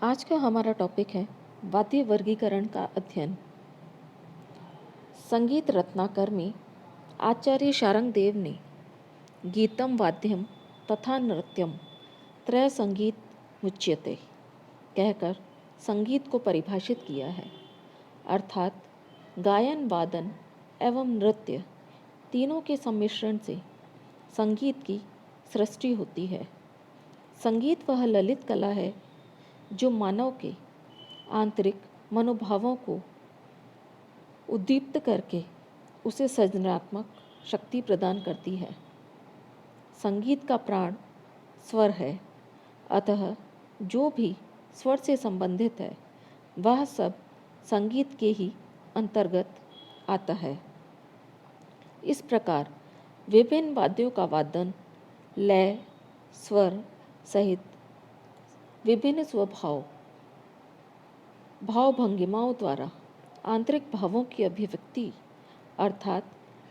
आज का हमारा टॉपिक है वाद्य वर्गीकरण का अध्ययन। संगीत रत्नाकर में आचार्य शारंगदेव ने गीतम वाद्यम तथा नृत्यम त्रय संगीत मुच्यते कहकर संगीत को परिभाषित किया है, अर्थात गायन, वादन एवं नृत्य तीनों के सम्मिश्रण से संगीत की सृष्टि होती है। संगीत वह ललित कला है जो मानव के आंतरिक मनोभावों को उद्दीप्त करके उसे सृजनात्मक शक्ति प्रदान करती है। संगीत का प्राण स्वर है, अतः जो भी स्वर से संबंधित है वह सब संगीत के ही अंतर्गत आता है। इस प्रकार विभिन्न वाद्यों का वादन, लय, स्वर सहित विभिन्न स्वभाव भाव भंगिमाओं द्वारा आंतरिक भावों की अभिव्यक्ति अर्थात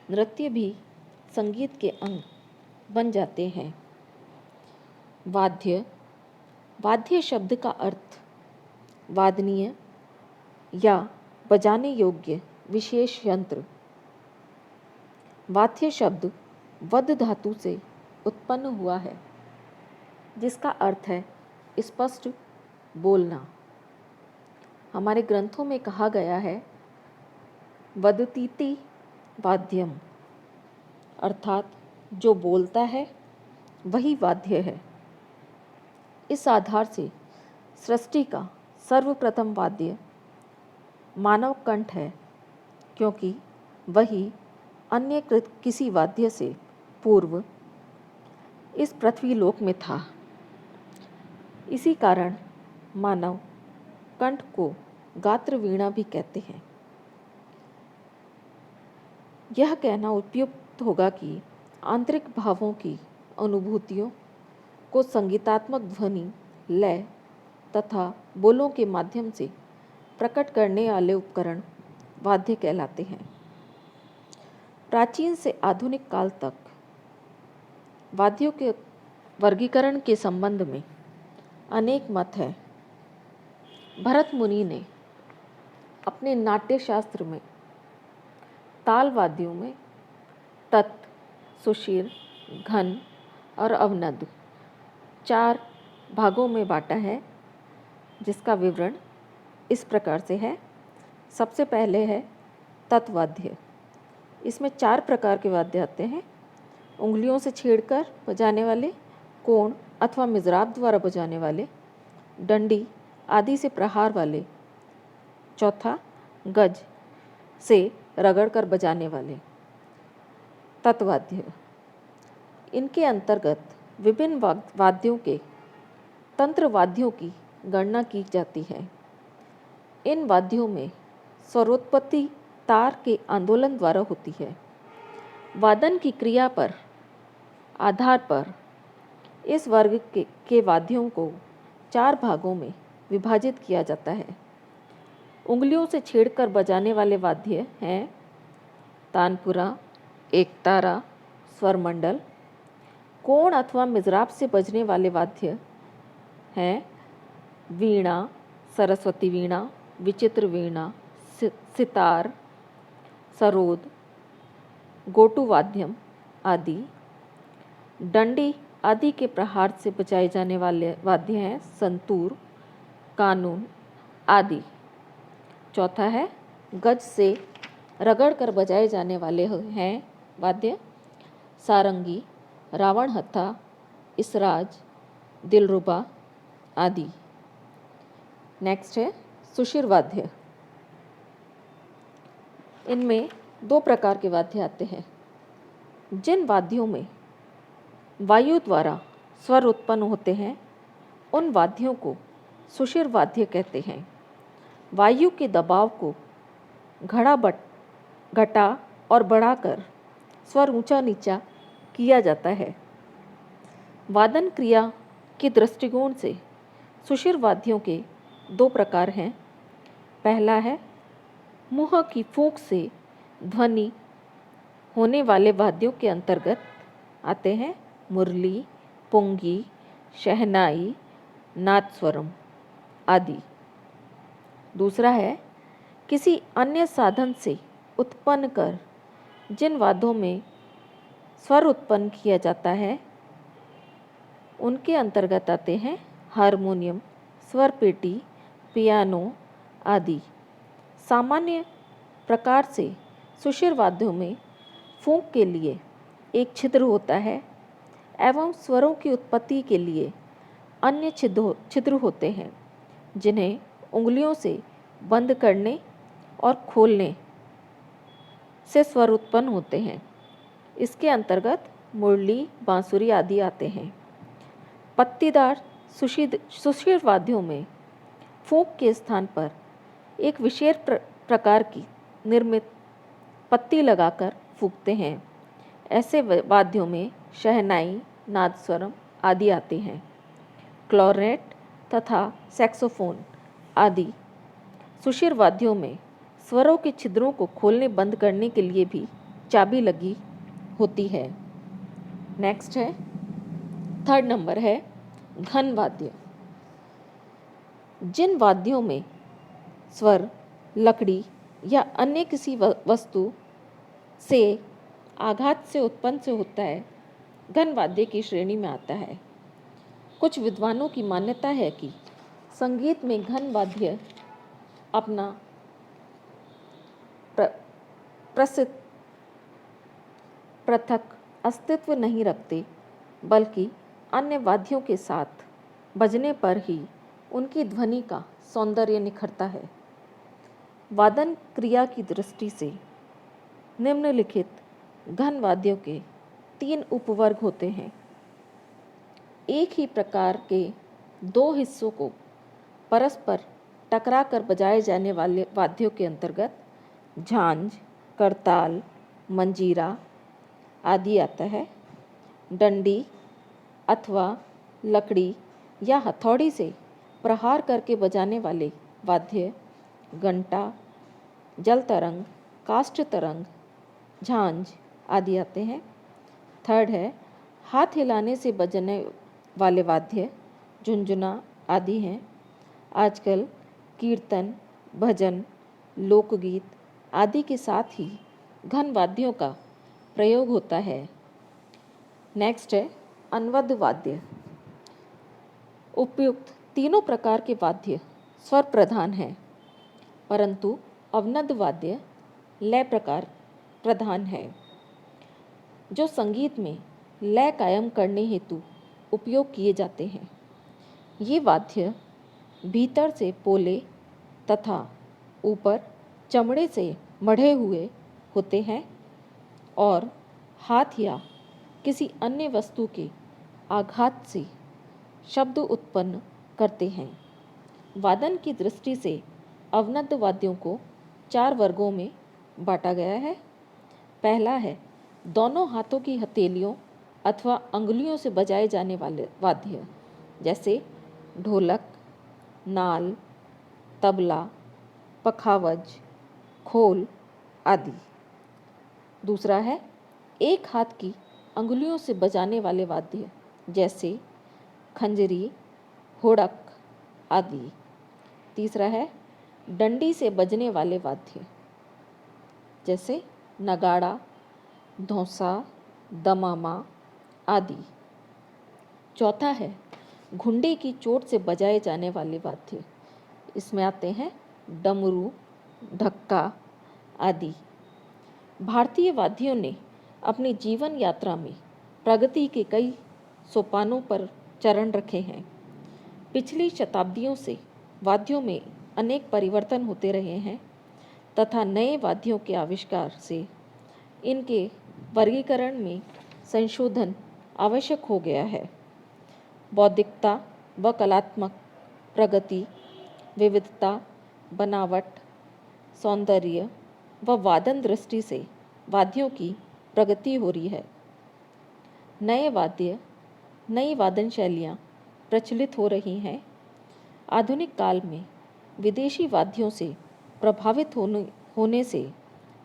नृत्य भी संगीत के अंग बन जाते हैं। वाद्य शब्द का अर्थ वादनीय या बजाने योग्य विशेष यंत्र। वाद्य शब्द वद धातु से उत्पन्न हुआ है, जिसका अर्थ है स्पष्ट बोलना। हमारे ग्रंथों में कहा गया है वदतीति वाद्यम, अर्थात जो बोलता है वही वाद्य है। इस आधार से सृष्टि का सर्वप्रथम वाद्य मानव कंठ है, क्योंकि वही अन्य किसी वाद्य से पूर्व इस पृथ्वी लोक में था। इसी कारण मानव कंठ को गात्र वीणा भी कहते हैं। यह कहना उपयुक्त होगा कि आंतरिक भावों की अनुभूतियों को संगीतात्मक ध्वनि, लय तथा बोलों के माध्यम से प्रकट करने वाले उपकरण वाद्य कहलाते हैं। प्राचीन से आधुनिक काल तक वाद्यों के वर्गीकरण के संबंध में अनेक मत हैं। भरत मुनि ने अपने नाट्य शास्त्र में ताल वाद्यों में तत्, सुषिर, घन और अवनद 4 भागों में बांटा है, जिसका विवरण इस प्रकार से है। सबसे पहले है तत्वाद्य। इसमें 4 प्रकार के वाद्य आते हैं। उंगलियों से छेड़कर बजाने वाले, कोण अथवा मिज़राब द्वारा बजाने वाले, डंडी आदि से प्रहार वाले, चौथा गज से रगड़कर बजाने वाले तत्वाद्य। इनके अंतर्गत विभिन्न वाद्यों के तंत्र वाद्यों की गणना की जाती है। इन वाद्यों में स्वरोत्पत्ति तार के आंदोलन द्वारा होती है। वादन की क्रिया पर आधार पर इस वर्ग के वाद्यों को 4 भागों में विभाजित किया जाता है। उंगलियों से छेड़कर बजाने वाले वाद्य हैं तानपुरा, एकतारा, स्वरमंडल। कोण अथवा मिज़राब से बजने वाले वाद्य हैं वीणा, सरस्वती वीणा, विचित्र वीणा, सितार, सरोद, गोटू वाद्यम आदि। डंडी आदि के प्रहार से बजाए जाने वाले वाद्य हैं संतूर, कानून आदि। चौथा है गज से रगड़ कर बजाए जाने वाले हैं वाद्य सारंगी, रावण हत्था, इसराज, दिलरुबा आदि। नेक्स्ट है सुषिर वाद्य। इनमें 2 प्रकार के वाद्य आते हैं। जिन वाद्यों में वायु द्वारा स्वर उत्पन्न होते हैं उन वाद्यों को सुषिर वाद्य कहते हैं। वायु के दबाव को घटा और बढ़ाकर स्वर ऊंचा नीचा किया जाता है। वादन क्रिया के दृष्टिकोण से सुषिर वाद्यों के 2 प्रकार हैं। पहला है मुंह की फूंक से ध्वनि होने वाले वाद्यों के अंतर्गत आते हैं मुरली, पुंगी, शहनाई, नादस्वरम आदि। दूसरा है किसी अन्य साधन से उत्पन्न कर जिन वाद्यों में स्वर उत्पन्न किया जाता है उनके अंतर्गत आते हैं हारमोनियम, स्वर पेटी, पियानो आदि। सामान्य प्रकार से सुषिर वाद्यों में फूंक के लिए एक छिद्र होता है एवं स्वरों की उत्पत्ति के लिए अन्य छिद्र होते हैं जिन्हें उंगलियों से बंद करने और खोलने से स्वर उत्पन्न होते हैं। इसके अंतर्गत मुरली, बांसुरी आदि आते हैं। पत्तीदार सुषिर वाद्यों में फूंक के स्थान पर एक विशेष प्रकार की निर्मित पत्ती लगाकर फूंकते हैं। ऐसे वाद्यों में शहनाई, नादस्वरम आदि आते हैं। क्लॉरनेट तथा सैक्सोफोन आदि सुषिर वाद्यों में स्वरों के छिद्रों को खोलने बंद करने के लिए भी चाबी लगी होती है। नेक्स्ट है, थर्ड नंबर है घन वाद्य। जिन वाद्यों में स्वर लकड़ी या अन्य किसी वस्तु से आघात से उत्पन्न से होता है घन वाद्य की श्रेणी में आता है। कुछ विद्वानों की मान्यता है कि संगीत में घन वाद्य अपना प्रसिद्ध पृथक अस्तित्व नहीं रखते, बल्कि अन्य वाद्यों के साथ बजने पर ही उनकी ध्वनि का सौंदर्य निखरता है। वादन क्रिया की दृष्टि से निम्नलिखित घन वाद्यों के 3 उपवर्ग होते हैं। एक ही प्रकार के 2 हिस्सों को परस्पर टकरा कर बजाए जाने वाले वाद्यों के अंतर्गत झांझ, करताल, मंजीरा आदि आता है। डंडी अथवा लकड़ी या हथौड़ी से प्रहार करके बजाने वाले वाद्य घंटा, जल तरंग, काष्ठ तरंग, झांझ आदि आते हैं। थर्ड है हाथ हिलाने से बजने वाले वाद्य झुनझुना आदि हैं। आजकल कीर्तन, भजन, लोकगीत आदि के साथ ही घन वाद्यों का प्रयोग होता है। नेक्स्ट है अनवद्य वाद्य। उपयुक्त तीनों प्रकार के वाद्य स्वर प्रधान हैं, परंतु अवनद्य वाद्य लय प्रकार प्रधान है, जो संगीत में लय कायम करने हेतु उपयोग किए जाते हैं। ये वाद्य भीतर से पोले तथा ऊपर चमड़े से मढ़े हुए होते हैं और हाथ या किसी अन्य वस्तु के आघात से शब्द उत्पन्न करते हैं। वादन की दृष्टि से अवनद्य वाद्यों को 4 वर्गों में बांटा गया है। पहला है दोनों हाथों की हथेलियों अथवा अंगुलियों से बजाए जाने वाले वाद्य, जैसे ढोलक, नाल, तबला, पखावज, खोल आदि। दूसरा है एक हाथ की अंगुलियों से बजाने वाले वाद्य, जैसे खंजरी, होड़क आदि। तीसरा है डंडी से बजने वाले वाद्य, जैसे नगाड़ा, धौंसा, दमामा आदि। चौथा है घुंडी की चोट से बजाए जाने वाले वाद्य, इसमें आते हैं डमरू, ढक्का आदि। भारतीय वाद्यों ने अपनी जीवन यात्रा में प्रगति के कई सोपानों पर चरण रखे हैं। पिछली शताब्दियों से वाद्यों में अनेक परिवर्तन होते रहे हैं तथा नए वाद्यों के आविष्कार से इनके वर्गीकरण में संशोधन आवश्यक हो गया है। बौद्धिकता व कलात्मक प्रगति, विविधता, बनावट, सौंदर्य व वादन दृष्टि से वाद्यों की प्रगति हो रही है। नए वाद्य, नई वादन शैलियाँ प्रचलित हो रही हैं। आधुनिक काल में विदेशी वाद्यों से प्रभावित होने से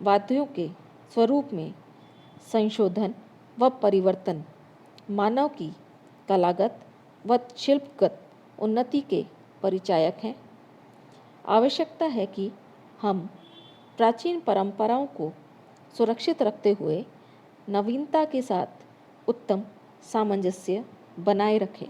वाद्यों के स्वरूप में संशोधन व परिवर्तन मानव की कलागत व शिल्पगत उन्नति के परिचायक हैं। आवश्यकता है कि हम प्राचीन परंपराओं को सुरक्षित रखते हुए नवीनता के साथ उत्तम सामंजस्य बनाए रखें।